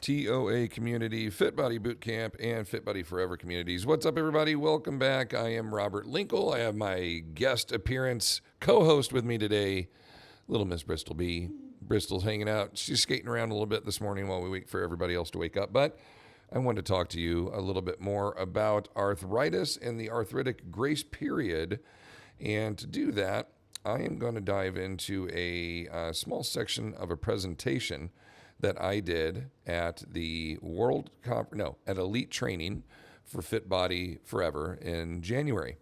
TOA Community, Fit Body Boot Camp, and Fit Body Forever communities. What's up, everybody? Welcome back. I am Robert Linkle. I have my guest appearance co-host with me today, little Miss Bristol B. Bristol's hanging out. She's skating around a little bit this morning while we wait for everybody else to wake up. But I wanted to talk to you a little bit more about arthritis and the arthritic grace period. And to do that, I am going to dive into a small section of a presentation that I did at the at Elite Training for Fit Body Forever in January.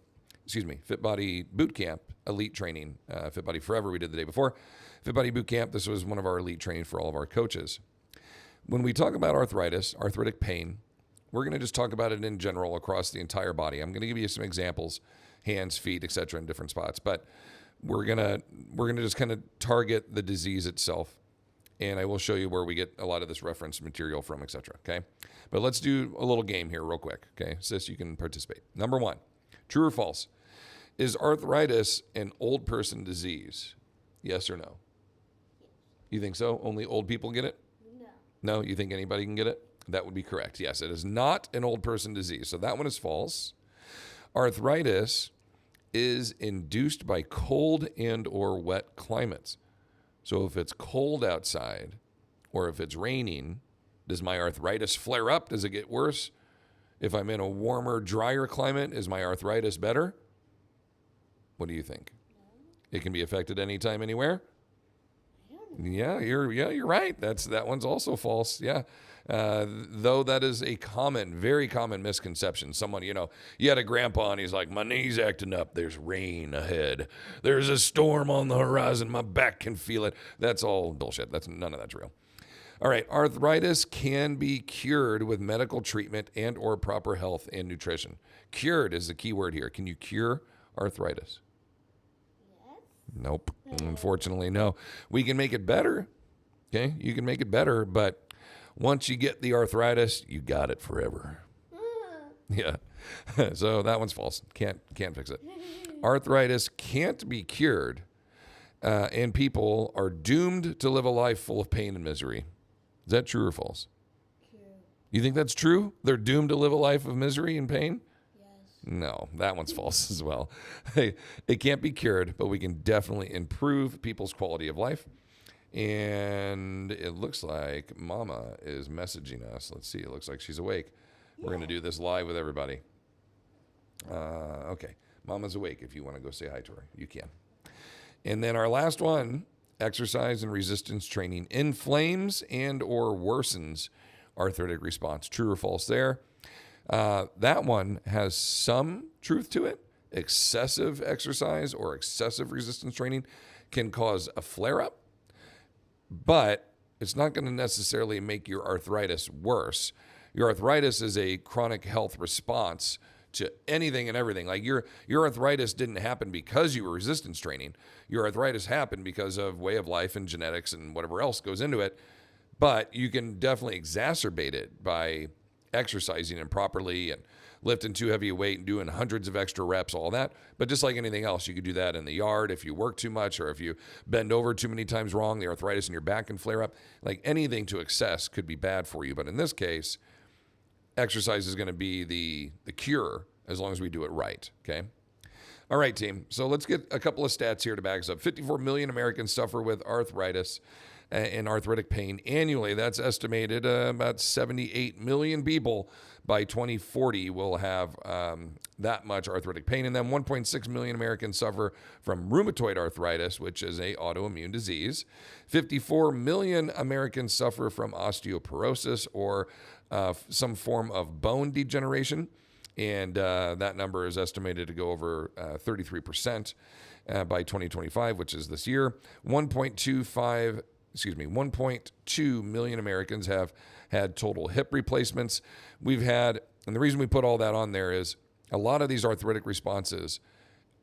Fit Body Boot Camp, Elite Training, Fit Body Forever we did the day before. Fit Body Boot Camp, this was one of our elite training for all of our coaches. When we talk about arthritis, arthritic pain, we're going to just talk about it in general across the entire body. I'm going to give you some examples, hands, feet, etc., in different spots, but we're gonna just kind of target the disease itself. And I will show you where we get a lot of this reference material from, etc. Okay? But let's do a little game here real quick. Okay? Sis, you can participate. Number one, true or false? Is arthritis an old person disease? Yes or no? You think so? Only old people get it? No. No? You think anybody can get it? That would be correct. Yes, it is not an old person disease. So that one is false. Arthritis is induced by cold and or wet climates. So if it's cold outside or if it's raining, does my arthritis flare up? Does it get worse? If I'm in a warmer, drier climate, is my arthritis better? What do you think? No. It can be affected anytime, anywhere? I don't know. Yeah, you're right. That one's also false. Yeah. Though that is a very common misconception. Someone, you had a grandpa and he's like, my knee's acting up. There's rain ahead. There's a storm on the horizon. My back can feel it. That's all bullshit. None of that's real. All right. Arthritis can be cured with medical treatment and or proper health and nutrition. Cured is the key word here. Can you cure arthritis? Yes. Nope. Unfortunately, no. We can make it better. Okay. You can make it better, but once you get the arthritis, you got it forever. Yeah. So that one's false. Can't fix it. Arthritis can't be cured, and people are doomed to live a life full of pain and misery. Is that true or false? True. You think that's true? They're doomed to live a life of misery and pain? Yes. No, that one's false as well. Hey, it can't be cured, but we can definitely improve people's quality of life. And it looks like Mama is messaging us. Let's see. It looks like she's awake. We're going to do this live with everybody. Okay. Mama's awake. If you want to go say hi to her, you can. And then our last one, exercise and resistance training inflames and or worsens arthritic response. True or false there? That one has some truth to it. Excessive exercise or excessive resistance training can cause a flare-up. But it's not going to necessarily make your arthritis worse. Your arthritis is a chronic health response to anything and everything. Like your arthritis didn't happen because you were resistance training. Your arthritis happened because of way of life and genetics and whatever else goes into it. But you can definitely exacerbate it by exercising improperly and lifting too heavy a weight and doing hundreds of extra reps, all that. But just like anything else, you could do that in the yard if you work too much or if you bend over too many times wrong, the arthritis in your back can flare up. Like anything to excess could be bad for you. But in this case, exercise is going to be the cure as long as we do it right, okay? All right, team. So let's get a couple of stats here to back us up. 54 million Americans suffer with arthritis and arthritic pain annually. That's estimated about 78 million people by 2040 will have that much arthritic pain in them. 1.6 million Americans suffer from rheumatoid arthritis, which is an autoimmune disease. 54 million Americans suffer from osteoporosis or some form of bone degeneration. And that number is estimated to go over 33% by 2025, which is this year. 1.2 million Americans have had total hip replacements. And the reason we put all that on there is a lot of these arthritic responses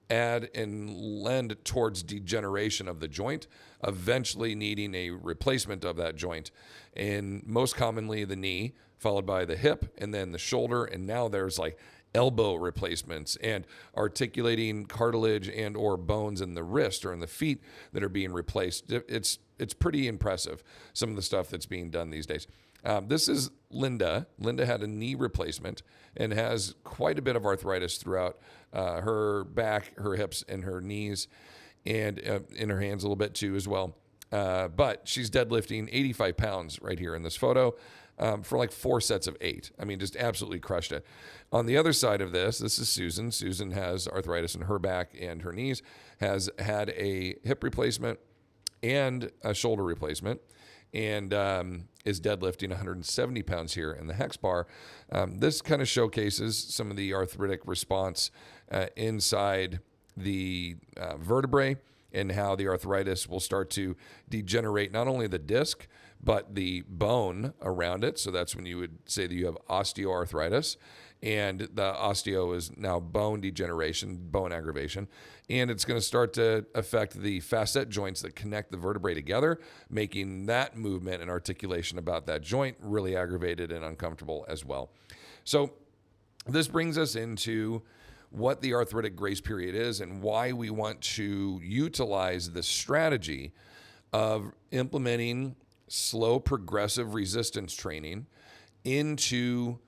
add and lend towards degeneration of the joint, eventually needing a replacement of that joint. And most commonly the knee, followed by the hip, and then the shoulder. And now there's like elbow replacements and articulating cartilage and or bones in the wrist or in the feet that are being replaced. It's pretty impressive, some of the stuff that's being done these days. This is Linda. Linda had a knee replacement and has quite a bit of arthritis throughout her back, her hips, and her knees, and in her hands a little bit too as well. But she's deadlifting 85 pounds right here in this photo for like 4 sets of 8. I mean, just absolutely crushed it. On the other side of this is Susan. Susan has arthritis in her back and her knees, has had a hip replacement and a shoulder replacement, and is deadlifting 170 pounds here in the hex bar. This kind of showcases some of the arthritic response inside the vertebrae, and how the arthritis will start to degenerate not only the disc, but the bone around it. So that's when you would say that you have osteoarthritis, and the osteo is now bone degeneration, bone aggravation. And it's going to start to affect the facet joints that connect the vertebrae together, making that movement and articulation about that joint really aggravated and uncomfortable as well. So this brings us into what the arthritic grace period is and why we want to utilize the strategy of implementing slow progressive resistance training into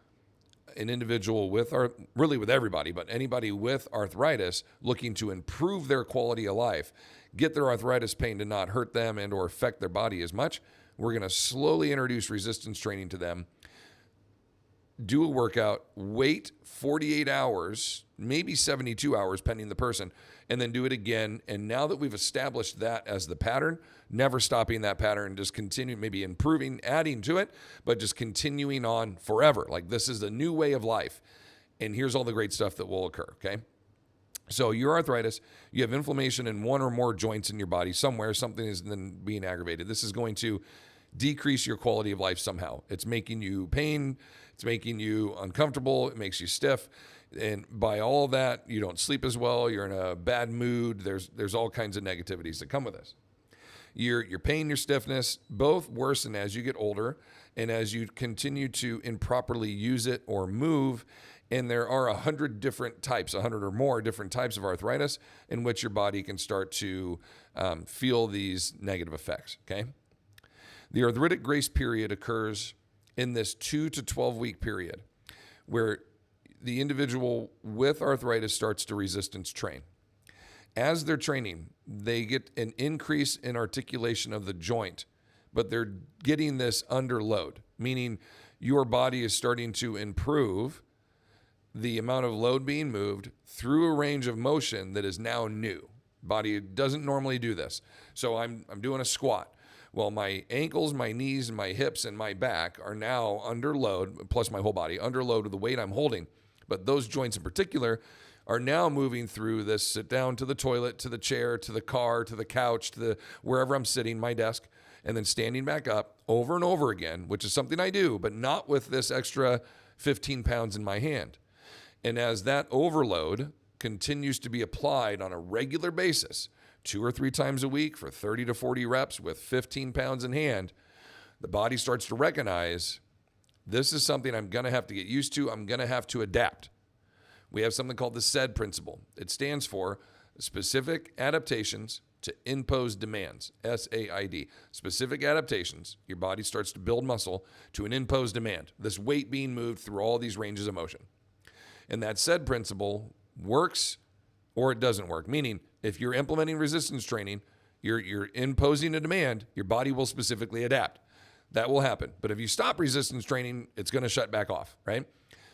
an individual with really with everybody, but anybody with arthritis looking to improve their quality of life, get their arthritis pain to not hurt them and or affect their body as much. We're going to slowly introduce resistance training to them, do a workout, wait 48 hours, maybe 72 hours, pending the person, and then do it again. And now that we've established that as the pattern, never stopping that pattern, just continue, maybe improving, adding to it, but just continuing on forever. Like, this is the new way of life. And here's all the great stuff that will occur, okay? So your arthritis, you have inflammation in one or more joints in your body somewhere, something is then being aggravated. This is going to decrease your quality of life somehow. It's making you pain, it's making you uncomfortable, it makes you stiff. And by all of that, you don't sleep as well, you're in a bad mood, there's all kinds of negativities that come with this. Your pain, your stiffness, both worsen as you get older and as you continue to improperly use it or move. And there are 100 different types, 100 or more different types of arthritis in which your body can start to feel these negative effects, okay? The arthritic grace period occurs in this 2 to 12 week period where the individual with arthritis starts to resistance train. As they're training, they get an increase in articulation of the joint, but they're getting this under load, meaning your body is starting to improve the amount of load being moved through a range of motion that is now new. Body doesn't normally do this. So I'm doing a squat. Well, my ankles, my knees, and my hips and my back are now under load, plus my whole body, under load with the weight I'm holding. But those joints in particular are now moving through this sit down to the toilet, to the chair, to the car, to the couch, to the wherever I'm sitting, my desk, and then standing back up over and over again, which is something I do, but not with this extra 15 pounds in my hand. And as that overload continues to be applied on a regular basis, 2 or 3 times a week for 30 to 40 reps with 15 pounds in hand, the body starts to recognize this is something I'm going to have to get used to. I'm going to have to adapt. We have something called the SAID principle. It stands for specific adaptations to imposed demands, SAID. Specific adaptations, your body starts to build muscle to an imposed demand, this weight being moved through all these ranges of motion. And that SAID principle works or it doesn't work, meaning if you're implementing resistance training, you're imposing a demand, your body will specifically adapt. That will happen. But if you stop resistance training, it's going to shut back off, right?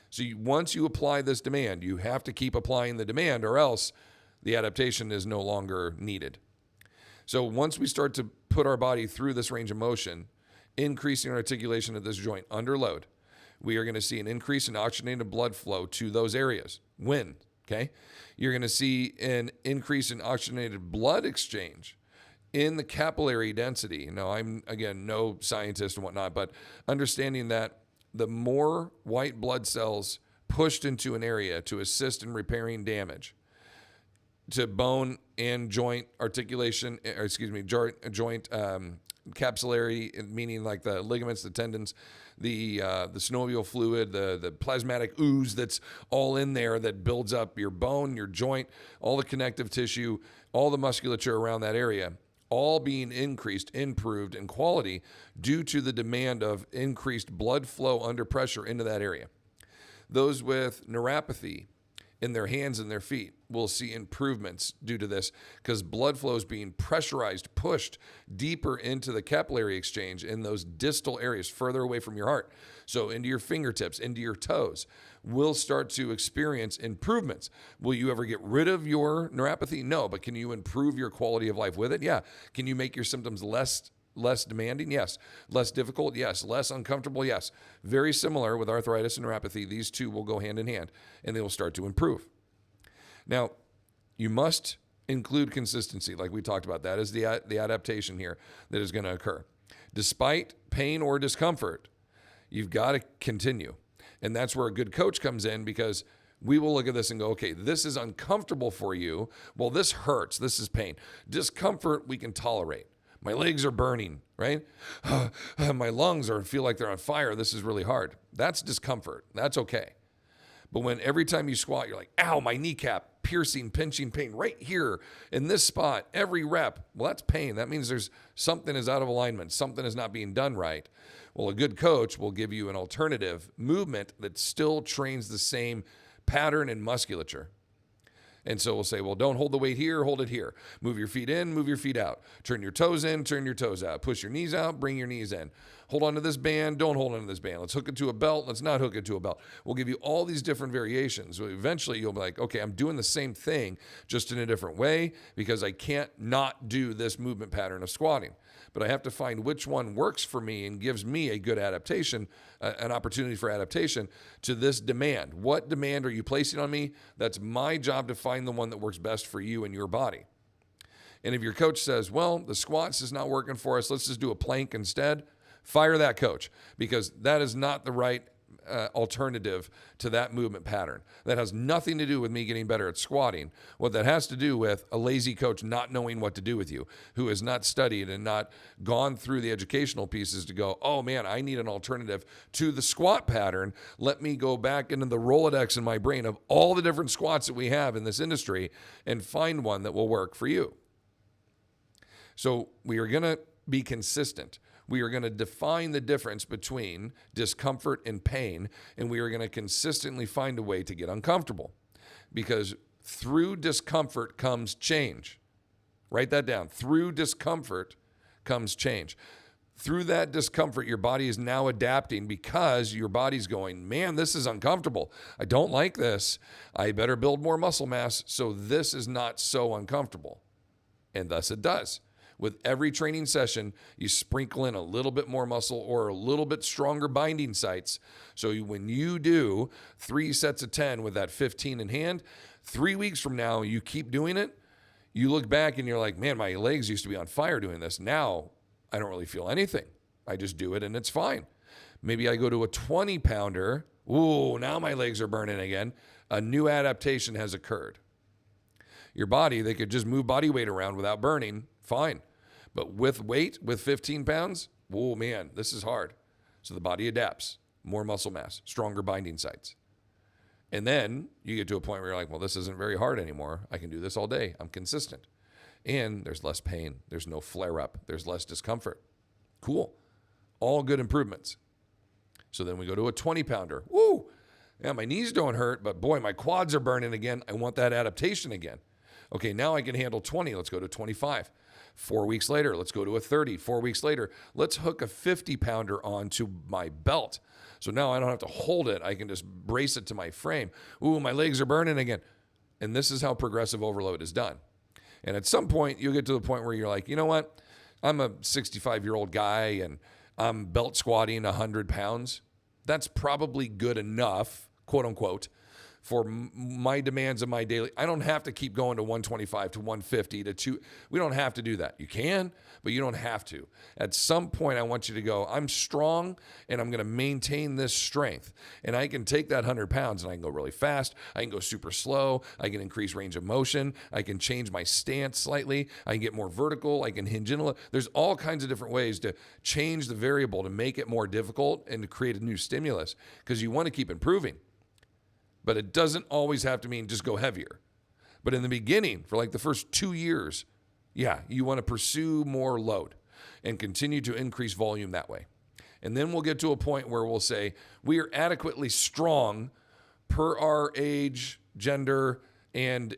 So once you apply this demand, you have to keep applying the demand or else the adaptation is no longer needed. So once we start to put our body through this range of motion, increasing articulation of this joint under load, we are going to see an increase in oxygenated blood flow to those areas. When, okay? You're going to see an increase in oxygenated blood exchange in the capillary density. Now, I'm, again, no scientist and whatnot, but understanding that the more white blood cells pushed into an area to assist in repairing damage to bone and joint articulation, joint capillary, meaning like the ligaments, the tendons, the synovial fluid, the plasmatic ooze that's all in there that builds up your bone, your joint, all the connective tissue, all the musculature around that area. all being increased, improved in quality due to the demand of increased blood flow under pressure into that area. Those with neuropathy in their hands and their feet will see improvements due to this because blood flow is being pressurized, pushed deeper into the capillary exchange in those distal areas further away from your heart. So into your fingertips, into your toes, will start to experience improvements. Will you ever get rid of your neuropathy? No, but can you improve your quality of life with it? Yeah. Can you make your symptoms less demanding? Yes. Less difficult? Yes. Less uncomfortable? Yes. Very similar with arthritis and neuropathy. These two will go hand in hand and they will start to improve. Now, you must include consistency, like we talked about. That is the adaptation here that is going to occur. Despite pain or discomfort, you've got to continue. And that's where a good coach comes in because we will look at this and go, okay, this is uncomfortable for you. Well, this hurts. This is pain. Discomfort, we can tolerate. My legs are burning, right? My lungs feel like they're on fire. This is really hard. That's discomfort. That's okay. But when every time you squat, you're like, ow, my kneecap, piercing, pinching pain right here in this spot, every rep. Well, that's pain. That means there's something is out of alignment. Something is not being done right. Well, a good coach will give you an alternative movement that still trains the same pattern and musculature. And so we'll say, well, don't hold the weight here, hold it here. Move your feet in, move your feet out. Turn your toes in, turn your toes out. Push your knees out, bring your knees in. Hold on to this band, don't hold on to this band. Let's hook it to a belt, let's not hook it to a belt. We'll give you all these different variations. Eventually you'll be like, okay, I'm doing the same thing, just in a different way because I can't not do this movement pattern of squatting. But I have to find which one works for me and gives me a good adaptation, an opportunity for adaptation to this demand. What demand are you placing on me? That's my job to find the one that works best for you and your body. And if your coach says, well, the squats is not working for us, let's just do a plank instead, fire that coach because that is not the right alternative to that movement pattern. That has nothing to do with me getting better at squatting. What that has to do with a lazy coach not knowing what to do with you, who has not studied and not gone through the educational pieces to go, oh man, I need an alternative to the squat pattern. Let me go back into the Rolodex in my brain of all the different squats that we have in this industry and find one that will work for you. So we are going to be consistent. We are going to define the difference between discomfort and pain, and we are going to consistently find a way to get uncomfortable because through discomfort comes change. Write that down. Through discomfort comes change. Through that discomfort, your body is now adapting because your body's going, man, this is uncomfortable. I don't like this. I better build more muscle mass so this is not so uncomfortable. And thus it does. With every training session, you sprinkle in a little bit more muscle or a little bit stronger binding sites. So when you do 3 sets of 10 with that 15 in hand, 3 weeks from now, you keep doing it. You look back and you're like, man, my legs used to be on fire doing this. Now I don't really feel anything. I just do it and it's fine. Maybe I go to a 20 pounder. Ooh, now my legs are burning again. A new adaptation has occurred. Your body, they could just move body weight around without burning. Fine. But with weight, with 15 pounds, oh man, this is hard. So the body adapts, more muscle mass, stronger binding sites. And then you get to a point where you're like, well, this isn't very hard anymore. I can do this all day. I'm consistent. And there's less pain. There's no flare up. There's less discomfort. Cool. All good improvements. So then we go to a 20 pounder. Woo! Yeah, my knees don't hurt, but boy, my quads are burning again. I want that adaptation again. Okay, now I can handle 20. Let's go to 25. 4 weeks later, let's go to a 30. 4 weeks later, let's hook a 50 pounder onto my belt. So now I don't have to hold it. I can just brace it to my frame. Ooh, my legs are burning again. And this is how progressive overload is done. And at some point, you'll get to the point where you're like, you know what? I'm a 65-year-old guy and I'm belt squatting 100 pounds. That's probably good enough, quote unquote, for my demands of my daily. I don't have to keep going to 125 to 150 to 2. We don't have to do that. You can, but you don't have to. At some point, I want you to go, I'm strong and I'm going to maintain this strength. And I can take that 100 pounds and I can go really fast. I can go super slow. I can increase range of motion. I can change my stance slightly. I can get more vertical. I can hinge in a little. There's all kinds of different ways to change the variable to make it more difficult and to create a new stimulus because you want to keep improving. But it doesn't always have to mean just go heavier. But in the beginning, for like the first 2 years, Yeah, you want to pursue more load and continue to increase volume that way. And then we'll get to a point where we'll say we are adequately strong per our age, gender, and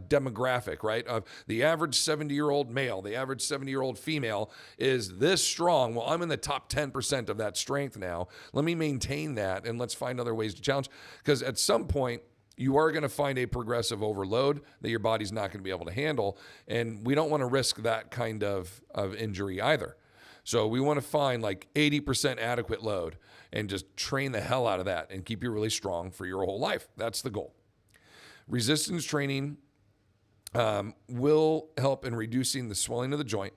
demographic, right? Of the average 70-year-old male, the average 70-year-old female is this strong. Well, I'm in the top 10% of that strength now. Let me maintain that, and let's find other ways to challenge. Because at some point, you are going to find a progressive overload that your body's not going to be able to handle, and we don't want to risk that kind of injury either. So we want to find like 80% adequate load and just train the hell out of that and keep you really strong for your whole life. That's the goal. Resistance training will help in reducing the swelling of the joint,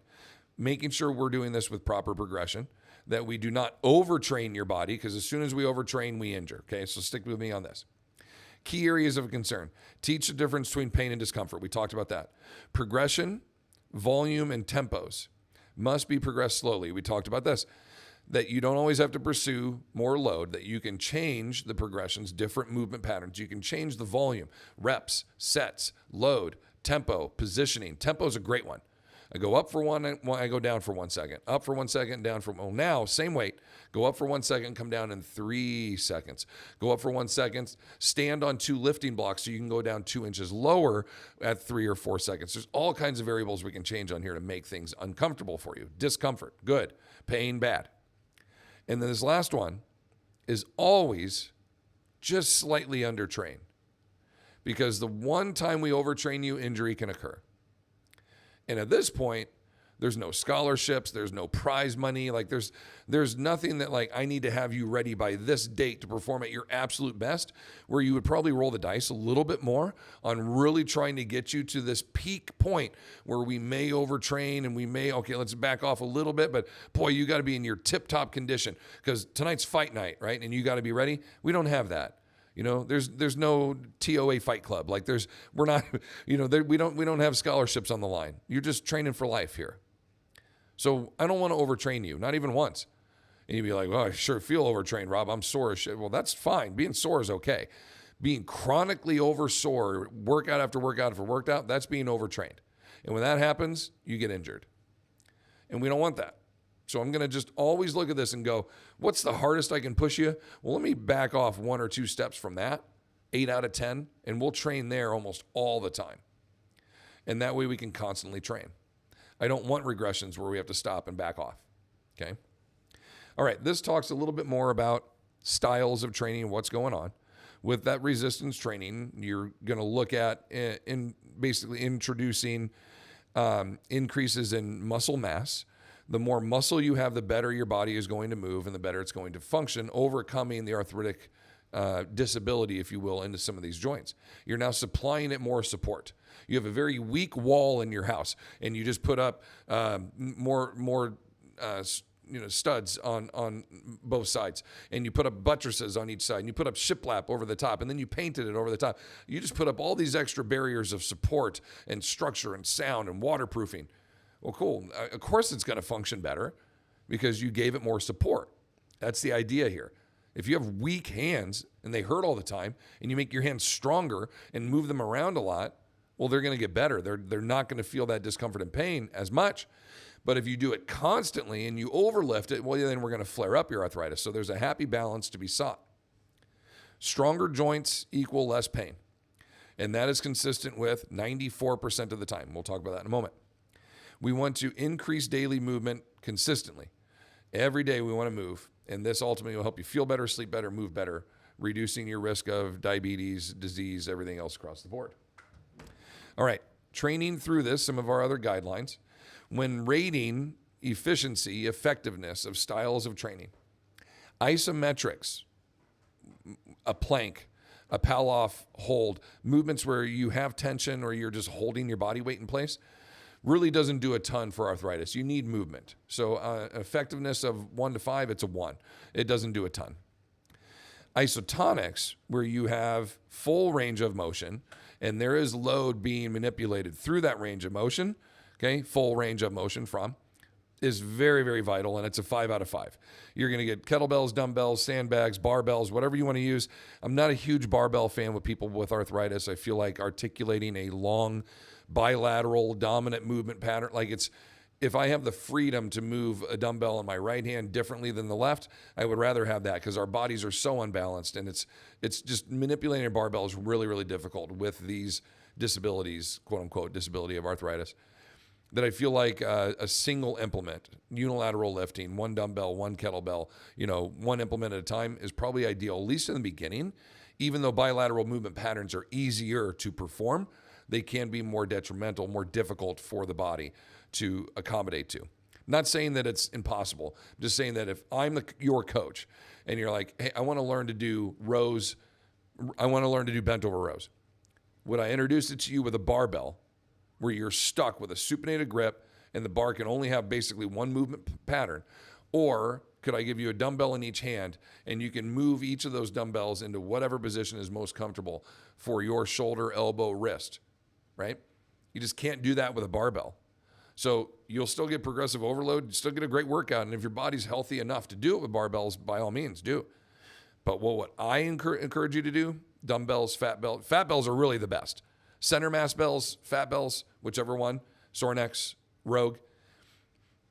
making sure we're doing this with proper progression, that we do not overtrain your body, because as soon as we overtrain, we injure. Okay, so stick with me on this. Key areas of concern. Teach the difference between pain and discomfort. We talked about that. Progression, volume, and tempos must be progressed slowly. We talked about this, that you don't always have to pursue more load, that you can change the progressions, different movement patterns. You can change the volume, reps, sets, load, tempo, positioning. Tempo is a great one. I go up for one, I go down for 1 second. Up for 1 second, down for, well, now, same weight. Go up for 1 second, come down in 3 seconds. Go up for 1 second, stand on 2 lifting blocks so you can go down 2 inches lower at 3 or 4 seconds. There's all kinds of variables we can change on here to make things uncomfortable for you. Discomfort, good. Pain, bad. And then this last one is always just slightly undertrain, because the one time we overtrain you, injury can occur. And at this point, there's no scholarships, there's no prize money. Like there's nothing that like I need to have you ready by this date to perform at your absolute best, where you would probably roll the dice a little bit more on really trying to get you to this peak point where we may overtrain and we may, okay, let's back off a little bit, but boy, you got to be in your tip-top condition because tonight's fight night, right? And you got to be ready. We don't have that. You know, there's no TOA fight club. Like we're not, you know, we don't have scholarships on the line. You're just training for life here. So I don't want to overtrain you, not even once. And you'd be like, well, I sure feel overtrained, Rob. I'm sore as shit. Well, that's fine. Being sore is okay. Being chronically oversore, workout after workout after workout, that's being overtrained. And when that happens, you get injured. And we don't want that. So I'm going to just always look at this and go, what's the hardest I can push you? Well, let me back off 1 or 2 steps from that, 8 out of 10, and we'll train there almost all the time. And that way we can constantly train. I don't want regressions where we have to stop and back off, okay? All right, this talks a little bit more about styles of training and what's going on. With that resistance training, you're going to look at in basically introducing increases in muscle mass. The more muscle you have, the better your body is going to move and the better it's going to function, overcoming the arthritic disability, if you will, into some of these joints. You're now supplying it more support. You have a very weak wall in your house, and you just put up more studs on both sides, and you put up buttresses on each side, and you put up shiplap over the top, and then you painted it over the top. You just put up all these extra barriers of support and structure and sound and waterproofing. Well, cool. Of course it's going to function better because you gave it more support. That's the idea here. If you have weak hands and they hurt all the time and you make your hands stronger and move them around a lot, well, they're going to get better. They're not going to feel that discomfort and pain as much. But if you do it constantly and you overlift it, well, then we're going to flare up your arthritis. So there's a happy balance to be sought. Stronger joints equal less pain. And that is consistent with 94% of the time. We'll talk about that in a moment. We want to increase daily movement consistently. Every day we want to move, and this ultimately will help you feel better, sleep better, move better, reducing your risk of diabetes, disease, everything else across the board. All right, training through this, some of our other guidelines. When rating efficiency, effectiveness of styles of training, isometrics, a plank, a Pallof hold, movements where you have tension or you're just holding your body weight in place, really doesn't do a ton for arthritis. You need movement. So effectiveness of 1 to 5, it's a 1. It doesn't do a ton. Isotonics, where you have full range of motion and there is load being manipulated through that range of motion, okay, full range of motion from, is very, very vital, and it's a 5 out of 5. You're going to get kettlebells, dumbbells, sandbags, barbells, whatever you want to use. I'm not a huge barbell fan with people with arthritis. I feel like articulating a long bilateral dominant movement pattern. Like if I have the freedom to move a dumbbell in my right hand differently than the left, I would rather have that because our bodies are so unbalanced, and it's just manipulating a barbell is really, really difficult with these disabilities, quote unquote, disability of arthritis, that I feel like a single implement, unilateral lifting, one dumbbell, one kettlebell, one implement at a time is probably ideal, at least in the beginning. Even though bilateral movement patterns are easier to perform, they can be more detrimental, more difficult for the body to accommodate to. Not saying that it's impossible. I'm just saying that if I'm your coach and you're like, hey, I want to learn to do rows, I want to learn to do bent over rows. Would I introduce it to you with a barbell where you're stuck with a supinated grip and the bar can only have basically one movement pattern? Or could I give you a dumbbell in each hand and you can move each of those dumbbells into whatever position is most comfortable for your shoulder, elbow, wrist, right? You just can't do that with a barbell. So you'll still get progressive overload, you still get a great workout. And if your body's healthy enough to do it with barbells, by all means, do. But what I encourage you to do, dumbbells, fat bells are really the best. Center mass bells, fat bells, whichever one, Sorinex, Rogue,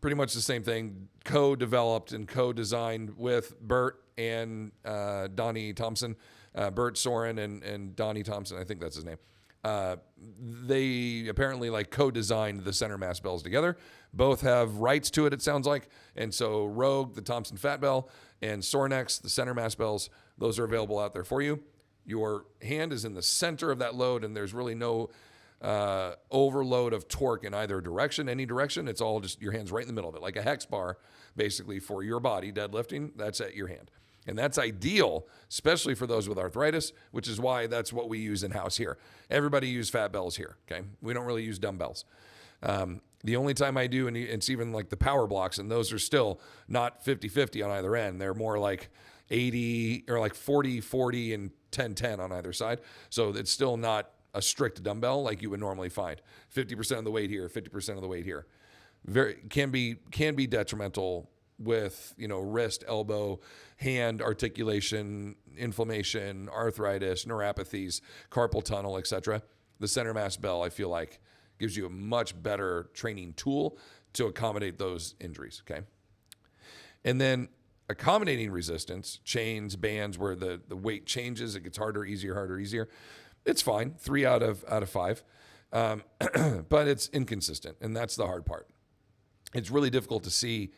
pretty much the same thing, co-developed and co-designed with Bert and Donnie Thompson, Bert Soren and Donnie Thompson, I think that's his name. They apparently co-designed the center mass bells together. Both have rights to it, it sounds like. And so Rogue, the Thompson Fat Bell, and Sorinex, the center mass bells, those are available out there for you. Your hand is in the center of that load, and there's really no overload of torque in either direction, any direction. It's all just your hand's right in the middle of it, like a hex bar, basically, for your body deadlifting. That's at your hand. And that's ideal, especially for those with arthritis, which is why that's what we use in-house here. Everybody use fat bells here, okay? We don't really use dumbbells. The only time I do, and it's even like the power blocks, and those are still not 50-50 on either end. They're more like 80 or like 40-40 and 10-10 on either side. So it's still not a strict dumbbell like you would normally find. 50% of the weight here, 50% of the weight here. Can be detrimental with wrist, elbow, hand articulation, inflammation, arthritis, neuropathies, carpal tunnel, etc. The center mass bell, I feel like, gives you a much better training tool to accommodate those injuries. Okay, and then accommodating resistance, chains, bands, where the weight changes, it gets harder, easier. It's fine, 3 out of 5, but it's inconsistent, and that's the hard part. It's really difficult to see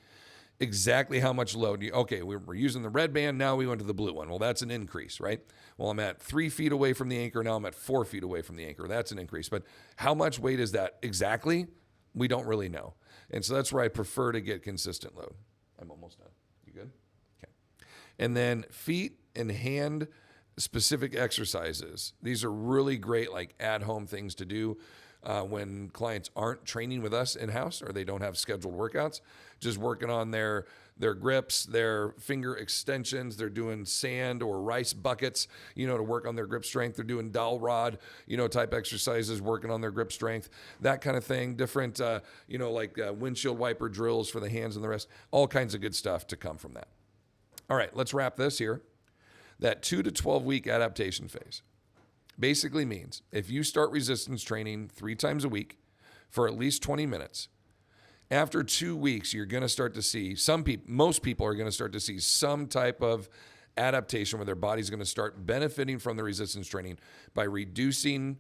exactly how much load. We're using the red band, now we went to the blue one. Well, that's an increase, right? Well, I'm at 3 feet away from the anchor, now I'm at 4 feet away from the anchor. That's an increase. But how much weight is that exactly? We don't really know. And so that's where I prefer to get consistent load. I'm almost done. You good? Okay. And then feet and hand specific exercises. These are really great, like at-home things to do when clients aren't training with us in-house or they don't have scheduled workouts. Just working on their grips, their finger extensions. They're doing sand or rice buckets, to work on their grip strength. They're doing dowel rod, type exercises, working on their grip strength, that kind of thing. Different, windshield wiper drills for the hands and the rest. All kinds of good stuff to come from that. All right, let's wrap this here. That 2 to 12 week adaptation phase basically means if you start resistance training 3 times a week for at least 20 minutes, after 2 weeks, you're going to start to see most people are going to start to see some type of adaptation where their body's going to start benefiting from the resistance training by reducing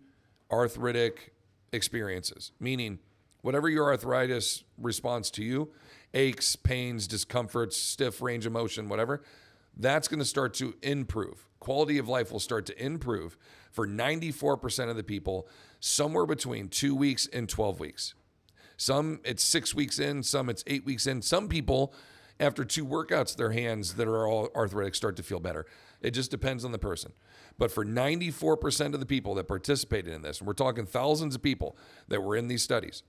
arthritic experiences, meaning whatever your arthritis response to you, aches, pains, discomforts, stiff range of motion, whatever, that's going to start to improve. Quality of life will start to improve for 94% of the people somewhere between 2 weeks and 12 weeks. Some it's 6 weeks in, some it's 8 weeks in. Some people, after 2 workouts, their hands that are all arthritic start to feel better. It just depends on the person. But for 94% of the people that participated in this, and we're talking thousands of people that were in these studies,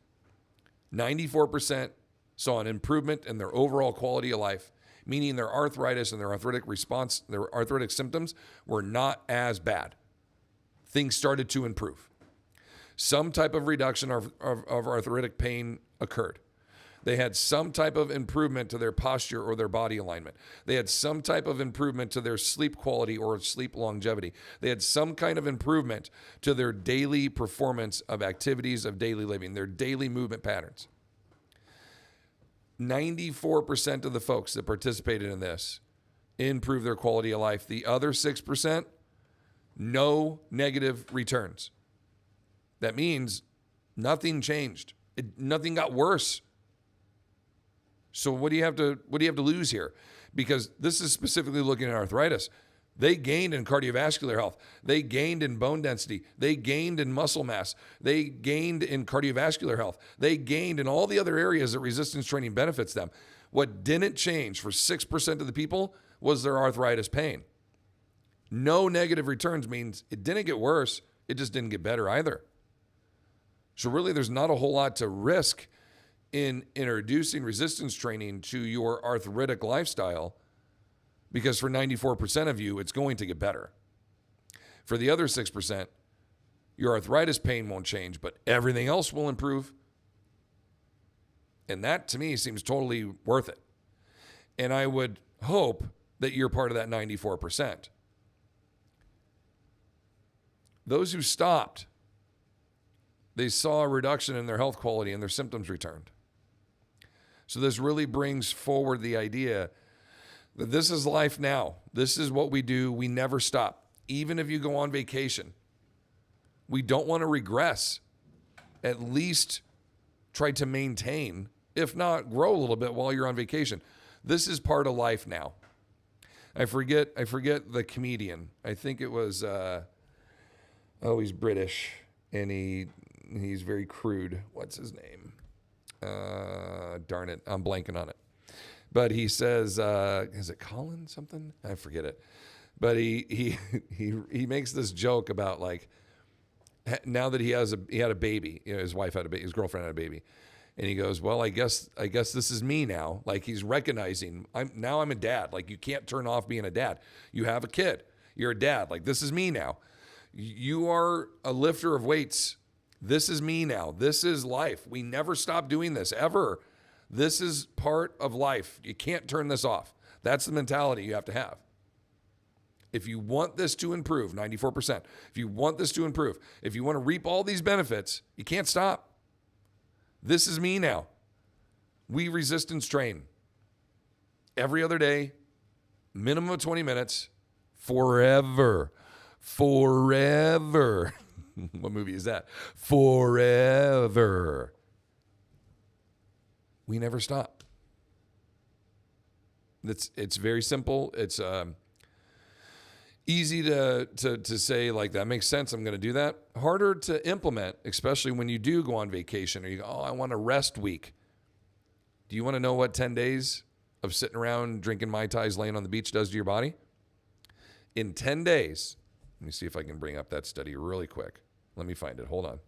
94% saw an improvement in their overall quality of life, meaning their arthritis and their arthritic response, their arthritic symptoms were not as bad. Things started to improve. Some type of reduction of arthritic pain occurred. They had some type of improvement to their posture or their body alignment. They had some type of improvement to their sleep quality or sleep longevity. They had some kind of improvement to their daily performance of activities of daily living, their daily movement patterns. 94% of the folks that participated in this improved their quality of life. The other 6%, no negative returns. That means nothing changed. Nothing got worse. So what do you have to lose here? Because this is specifically looking at arthritis. They gained in cardiovascular health. They gained in bone density. They gained in muscle mass. They gained in cardiovascular health. They gained in all the other areas that resistance training benefits them. What didn't change for 6% of the people was their arthritis pain. No negative returns means it didn't get worse. It just didn't get better either. So really, there's not a whole lot to risk in introducing resistance training to your arthritic lifestyle, because for 94% of you, it's going to get better. For the other 6%, your arthritis pain won't change, but everything else will improve. And that, to me, seems totally worth it. And I would hope that you're part of that 94%. Those who stopped, they saw a reduction in their health quality and their symptoms returned. So this really brings forward the idea that this is life now. This is what we do. We never stop. Even if you go on vacation, we don't want to regress. At least try to maintain, if not grow a little bit while you're on vacation. This is part of life now. I forget the comedian. I think it was, he's British and he's very crude. What's his name? Darn it, I'm blanking on it. But he says, is it Colin something? I forget it. But he makes this joke about, like, now that he had a baby, his wife had a baby, his girlfriend had a baby, and he goes, well, I guess this is me now. Like, he's recognizing I'm a dad. Like, you can't turn off being a dad. You have a kid. You're a dad. Like, this is me now. You are a lifter of weights. This is me now. This is life. We never stop doing this, ever. This is part of life. You can't turn this off. That's the mentality you have to have. If you want this to improve, 94%, if you want this to improve, if you want to reap all these benefits, you can't stop. This is me now. We resistance train every other day, minimum of 20 minutes, forever. Forever. What movie is that? Forever. We never stop. It's very simple. It's easy to say, like, that makes sense, I'm going to do that. Harder to implement, especially when you do go on vacation or you go, oh, I want a rest week. Do you want to know what 10 days of sitting around drinking Mai Tais laying on the beach does to your body? In 10 days, let me see if I can bring up that study really quick. Let me find it. Hold on.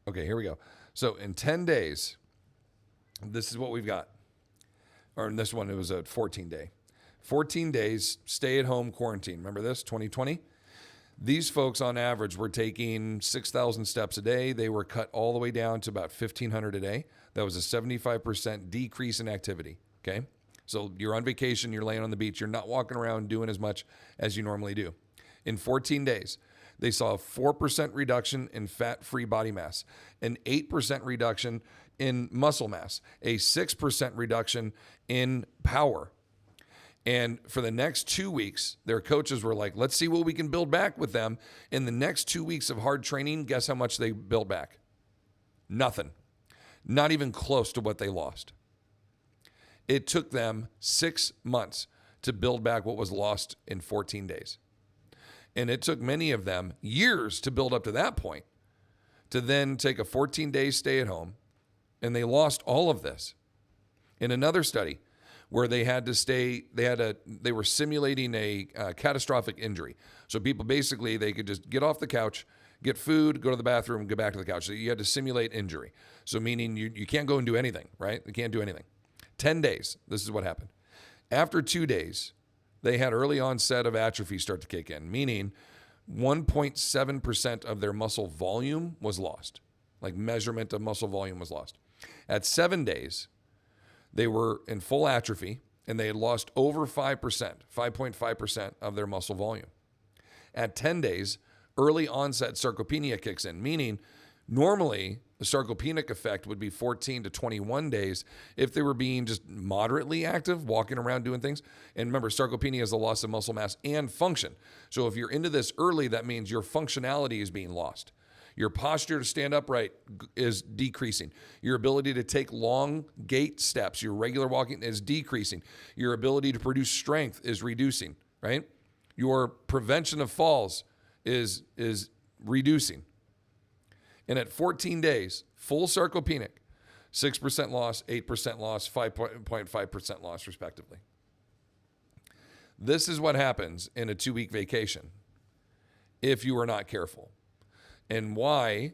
Okay, here we go. So in 10 days, this is what we've got. Or in this one, it was a 14-day. 14 days, stay-at-home quarantine. Remember this, 2020? These folks, on average, were taking 6,000 steps a day. They were cut all the way down to about 1,500 a day. That was a 75% decrease in activity, okay? So you're on vacation, you're laying on the beach, you're not walking around doing as much as you normally do. In 14 days, they saw a 4% reduction in fat-free body mass, an 8% reduction in muscle mass, a 6% reduction in power. And for the next 2 weeks, their coaches were like, let's see what we can build back with them. In the next 2 weeks of hard training, guess how much they built back? Nothing. Not even close to what they lost. It took them 6 months to build back what was lost in 14 days. And it took many of them years to build up to that point, to then take a 14-day stay at home, and they lost all of this. In another study where they were simulating a catastrophic injury. So people basically, they could just get off the couch, get food, go to the bathroom, go back to the couch. So you had to simulate injury. So meaning you can't go and do anything, right? You can't do anything. 10 days, this is what happened. After 2 days, they had early onset of atrophy start to kick in, meaning 1.7% of their muscle volume was lost. Like measurement of muscle volume was lost. At 7 days, They were in full atrophy and they had lost over 5%, 5.5% of their muscle volume. At 10 days, early onset sarcopenia kicks in, meaning normally the sarcopenic effect would be 14 to 21 days if they were being just moderately active, walking around doing things. And remember, sarcopenia is the loss of muscle mass and function. So if you're into this early, that means your functionality is being lost. Your posture to stand upright is decreasing. Your ability to take long gait steps, your regular walking, is decreasing. Your ability to produce strength is reducing, right? Your prevention of falls is reducing. And at 14 days, full sarcopenic, 6% loss, 8% loss, 5.5% loss, respectively. This is what happens in a 2-week vacation if you are not careful. And why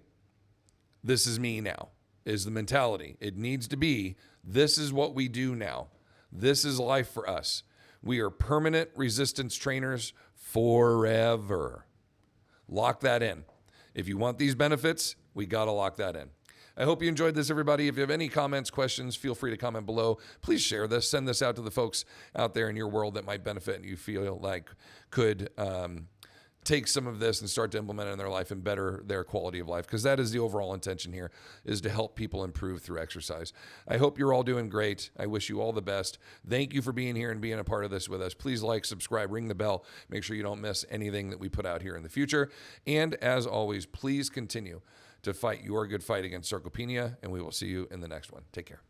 this is me now is the mentality. It needs to be, this is what we do now. This is life for us. We are permanent resistance trainers forever. Lock that in. If you want these benefits, we got to lock that in. I hope you enjoyed this, everybody. If you have any comments, questions, feel free to comment below. Please share this. Send this out to the folks out there in your world that might benefit and you feel like could take some of this and start to implement it in their life and better their quality of life, because that is the overall intention here, is to help people improve through exercise. I hope you're all doing great. I wish you all the best. Thank you for being here and being a part of this with us. Please like, subscribe, ring the bell. Make sure you don't miss anything that we put out here in the future. And as always, please continue to fight your good fight against sarcopenia, and we will see you in the next one. Take care.